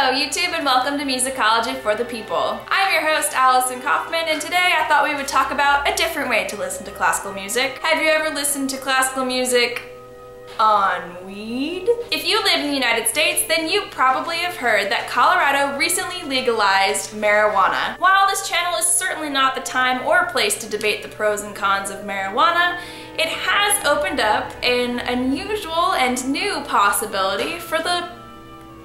Hello YouTube and welcome to Musicology for the People. I'm your host Allison Kaufman, and today I thought we would talk about a different way to listen to classical music. Have you ever listened to classical music on weed? If you live in the United States, then you probably have heard that Colorado recently legalized marijuana. While this channel is certainly not the time or place to debate the pros and cons of marijuana, it has opened up an unusual and new possibility for the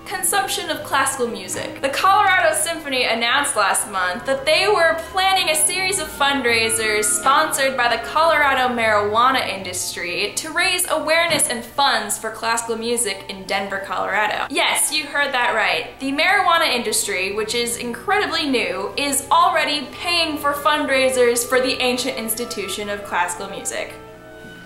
consumption of classical music. The Colorado Symphony announced last month that they were planning a series of fundraisers sponsored by the Colorado marijuana industry to raise awareness and funds for classical music in Denver, Colorado. Yes, you heard that right. The marijuana industry, which is incredibly new, is already paying for fundraisers for the ancient institution of classical music.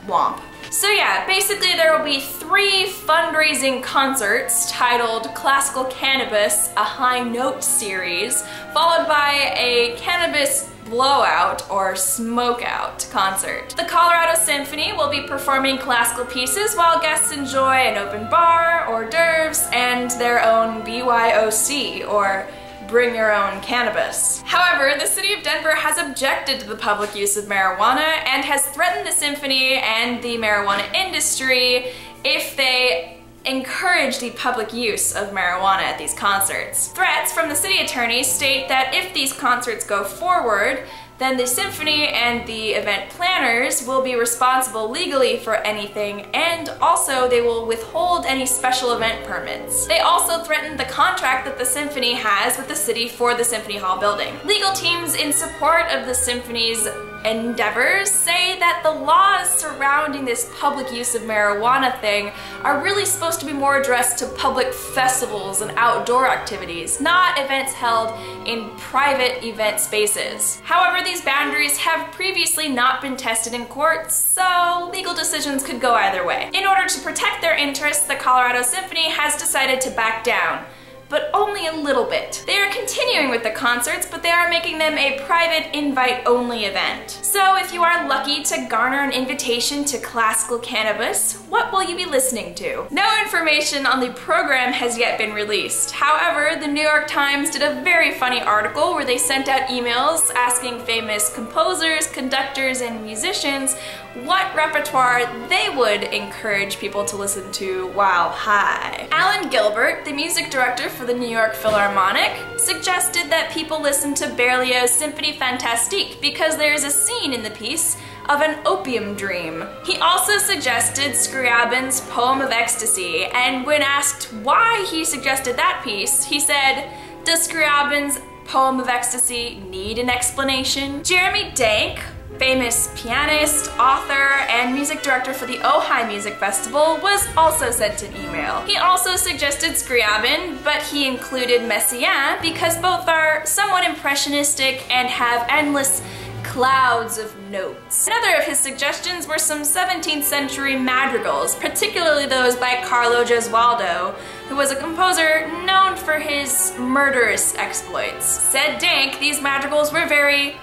Womp. So yeah, basically there will be 3 fundraising concerts titled Classical Cannabis, a High Note series, followed by a Cannabis blowout or smokeout concert. The Colorado Symphony will be performing classical pieces while guests enjoy an open bar, hors d'oeuvres, and their own BYOC, or Bring Your Own Cannabis. However, the city of Denver has objected to the public use of marijuana and has threatened the symphony and the marijuana industry if they encourage the public use of marijuana at these concerts. Threats from the city attorney state that if these concerts go forward, then the symphony and the event planners will be responsible legally for anything, and also they will withhold any special event permits. They also threatened the contract that the symphony has with the city for the Symphony Hall building. Legal teams in support of the symphony's endeavors say that the laws surrounding this public use of marijuana thing are really supposed to be more addressed to public festivals and outdoor activities, not events held in private event spaces. However, these boundaries have previously not been tested in court, so legal decisions could go either way. In order to protect their interests, the Colorado Symphony has decided to back down, but only a little bit. They are continuing with the concerts, but they are making them a private invite-only event. So if you are lucky to garner an invitation to Classical Cannabis, what will you be listening to? No information on the program has yet been released. However, the New York Times did a very funny article where they sent out emails asking famous composers, conductors, and musicians what repertoire they would encourage people to listen to while high. Alan Gilbert, the music director for the New York Philharmonic, suggested that people listen to Berlioz's Symphonie Fantastique because there is a scene in the piece of an opium dream. He also suggested Scriabin's Poem of Ecstasy, and when asked why he suggested that piece, he said, "Does Scriabin's Poem of Ecstasy need an explanation?" Jeremy Dank, famous pianist, author, and music director for the Ojai Music Festival, was also sent an email. He also suggested Scriabin, but he included Messiaen because both are somewhat impressionistic and have endless clouds of notes. Another of his suggestions were some 17th century madrigals, particularly those by Carlo Gesualdo, who was a composer known for his murderous exploits. Said Dank, these madrigals were very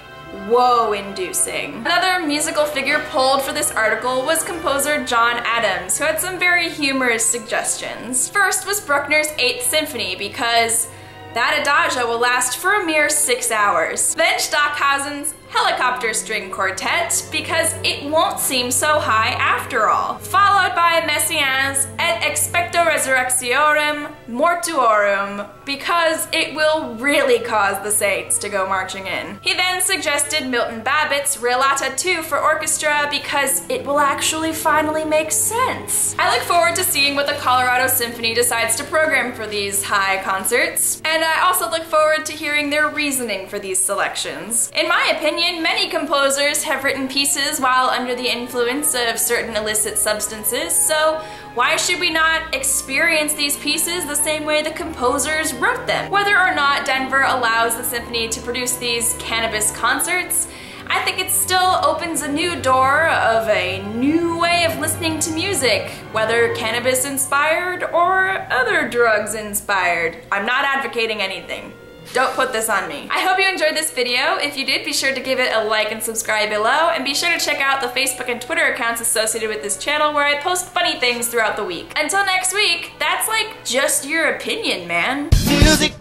woe-inducing. Another musical figure pulled for this article was composer John Adams, who had some very humorous suggestions. First was Bruckner's 8th Symphony, because that adagio will last for a mere 6 hours. Then Stockhausen's Helicopter String Quartet, because it won't seem so high after all. Followed by Messiaen's Et Expecto Resurrectionem Mortuorum, because it will really cause the saints to go marching in. He then suggested Milton Babbitt's Relata 2 for orchestra, because it will actually finally make sense. I look forward to seeing what the Colorado Symphony decides to program for these high concerts, and I also look forward to hearing their reasoning for these selections. In my opinion, many composers have written pieces while under the influence of certain illicit substances, so why should we not experience these pieces the same way the composers wrote them? Whether or not Denver allows the symphony to produce these cannabis concerts, I think it still opens a new door of a new way of listening to music, whether cannabis inspired or other drugs inspired. I'm not advocating anything. Don't put this on me. I hope you enjoyed this video. If you did, be sure to give it a like and subscribe below, and be sure to check out the Facebook and Twitter accounts associated with this channel where I post funny things throughout the week. Until next week, that's like just your opinion, man. Music.